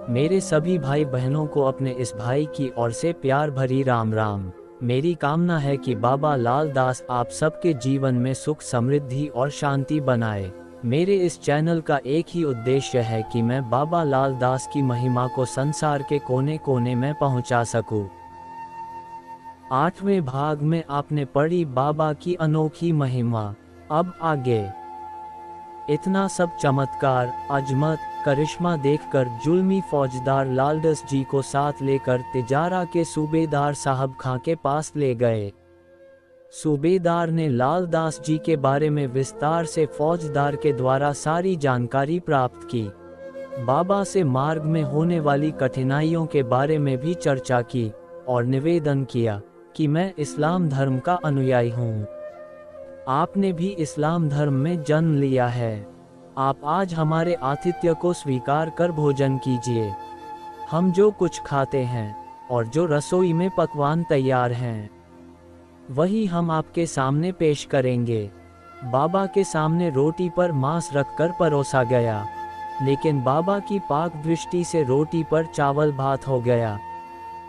मेरे सभी भाई बहनों को अपने इस भाई की ओर से प्यार भरी राम राम। मेरी कामना है कि बाबा लाल दास आप सबके जीवन में सुख समृद्धि और शांति बनाए। मेरे इस चैनल का एक ही उद्देश्य है कि मैं बाबा लाल दास की महिमा को संसार के कोने कोने में पहुंचा सकूं। 8वें भाग में आपने पढ़ी बाबा की अनोखी महिमा। अब आगे। इतना सब चमत्कार, अजमत, करिश्मा देखकर जुल्मी फौजदार लालदास जी को साथ लेकर तिजारा के सूबेदार साहब खां के पास ले गए। सूबेदार ने लालदास जी के बारे में विस्तार से फौजदार के द्वारा सारी जानकारी प्राप्त की। बाबा से मार्ग में होने वाली कठिनाइयों के बारे में भी चर्चा की और निवेदन किया कि मैं इस्लाम धर्म का अनुयायी हूँ। आपने भी इस्लाम धर्म में जन्म लिया है। आप आज हमारे आतिथ्य को स्वीकार कर भोजन कीजिए। हम जो कुछ खाते हैं और जो रसोई में पकवान तैयार हैं, वही हम आपके सामने पेश करेंगे। बाबा के सामने रोटी पर मांस रखकर परोसा गया, लेकिन बाबा की पाक दृष्टि से रोटी पर चावल भात हो गया।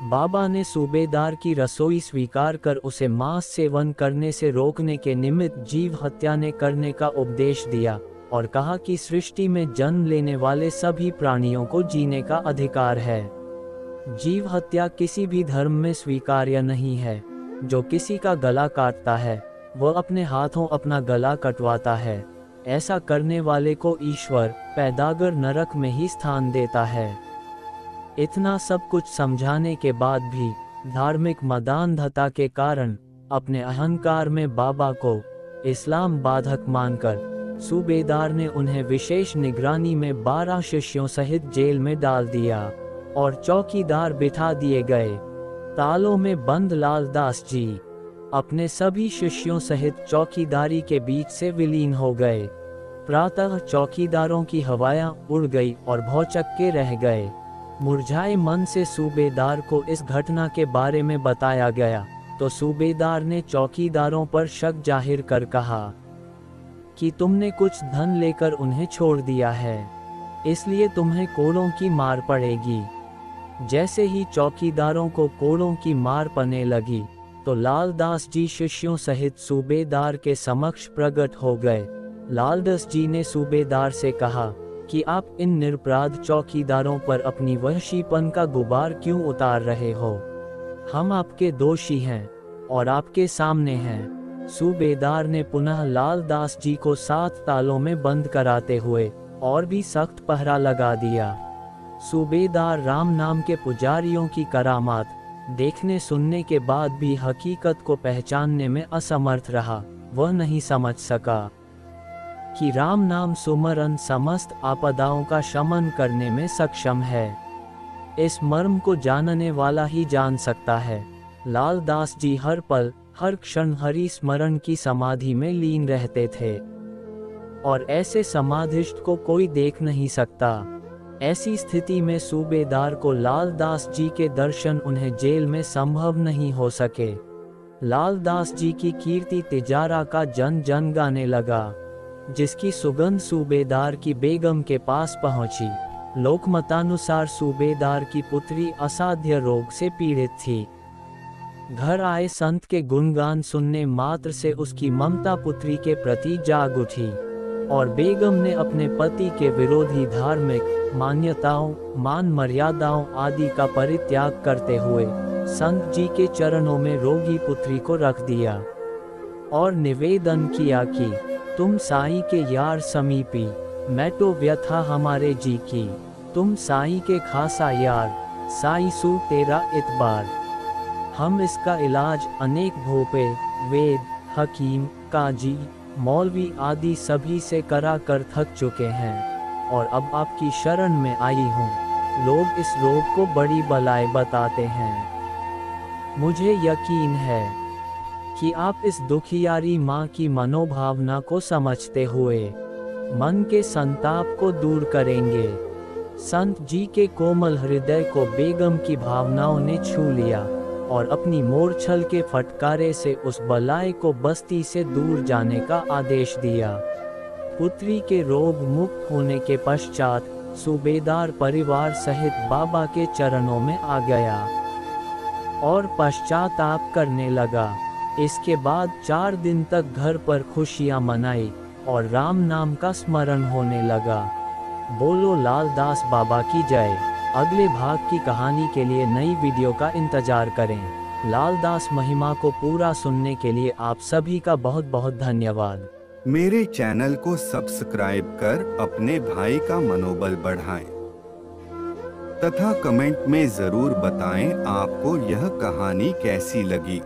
बाबा ने सूबेदार की रसोई स्वीकार कर उसे मांस सेवन करने से रोकने के निमित्त जीव हत्या न करने का उपदेश दिया और कहा कि सृष्टि में जन्म लेने वाले सभी प्राणियों को जीने का अधिकार है। जीव हत्या किसी भी धर्म में स्वीकार्य नहीं है। जो किसी का गला काटता है, वह अपने हाथों अपना गला कटवाता है। ऐसा करने वाले को ईश्वर पैदागर नरक में ही स्थान देता है। इतना सब कुछ समझाने के बाद भी धार्मिक मदान्धता के कारण अपने अहंकार में बाबा को इस्लाम बाधक मानकर सूबेदार ने उन्हें विशेष निगरानी में 12 शिष्यों सहित जेल में डाल दिया और चौकीदार बिठा दिए गए। तालों में बंद लालदास जी अपने सभी शिष्यों सहित चौकीदारी के बीच से विलीन हो गए। प्रातः चौकीदारों की हवायां उड़ गई और भौचक्के के रह गए। मुरझाए मन से सूबेदार को इस घटना के बारे में बताया गया तो सूबेदार ने चौकीदारों पर शक जाहिर कर कहा कि तुमने कुछ धन लेकर उन्हें छोड़ दिया है, इसलिए तुम्हें कोड़ों की मार पड़ेगी। जैसे ही चौकीदारों को कोड़ों की मार पड़ने लगी तो लालदास जी शिष्यों सहित सूबेदार के समक्ष प्रकट हो गए। लालदास जी ने सूबेदार से कहा कि आप इन निरपराध चौकीदारों पर अपनी वहशीपन का गुबार क्यों उतार रहे हो? हम आपके दोषी हैं और आपके सामने हैं। सूबेदार ने पुनः लालदास जी को 7 तालों में बंद कराते हुए और भी सख्त पहरा लगा दिया। सूबेदार राम नाम के पुजारियों की करामात देखने सुनने के बाद भी हकीकत को पहचानने में असमर्थ रहा। वह नहीं समझ सका कि राम नाम सुमरन समस्त आपदाओं का शमन करने में सक्षम है। इस मर्म को जानने वाला ही जान सकता है। लालदास जी हर पल हर क्षण हरि स्मरण की समाधि में लीन रहते थे और ऐसे समाधिष्ट को कोई देख नहीं सकता। ऐसी स्थिति में सूबेदार को लालदास जी के दर्शन उन्हें जेल में संभव नहीं हो सके। लालदास जी की कीर्ति तिजारा का जन जन गाने लगा, जिसकी सुगंध सूबेदार की बेगम के पास पहुंची। लोकमतानुसार सूबेदार की पुत्री असाध्य रोग से पीड़ित थी। घर आए संत के गुणगान सुनने मात्र से उसकी ममता पुत्री के प्रति जाग उठी और बेगम ने अपने पति के विरोधी धार्मिक मान्यताओं, मान मर्यादाओं आदि का परित्याग करते हुए संत जी के चरणों में रोगी पुत्री को रख दिया और निवेदन किया कि तुम साईं के यार समीपी, मैं तो व्यथा हमारे जी की। तुम साईं के खासा यार, साईं सू तेरा इतबार। हम इसका इलाज अनेक भोपे, वेद, हकीम, काजी, मौलवी आदि सभी से करा कर थक चुके हैं और अब आपकी शरण में आई हूँ। लोग इस रोग को बड़ी बलाय बताते हैं। मुझे यकीन है कि आप इस दुखियारी माँ की मनोभावना को समझते हुए मन के संताप को दूर करेंगे। संत जी के कोमल हृदय को बेगम की भावनाओं ने छू लिया और अपनी मोरछल के फटकारे से उस बलाय को बस्ती से दूर जाने का आदेश दिया। पुत्री के रोग मुक्त होने के पश्चात सूबेदार परिवार सहित बाबा के चरणों में आ गया और पश्चाताप करने लगा। इसके बाद 4 दिन तक घर पर खुशियां मनाई और राम नाम का स्मरण होने लगा। बोलो लाल दास बाबा की जय। अगले भाग की कहानी के लिए नई वीडियो का इंतजार करें। लाल दास महिमा को पूरा सुनने के लिए आप सभी का बहुत बहुत धन्यवाद। मेरे चैनल को सब्सक्राइब कर अपने भाई का मनोबल बढ़ाएं तथा कमेंट में जरूर बताएं आपको यह कहानी कैसी लगी।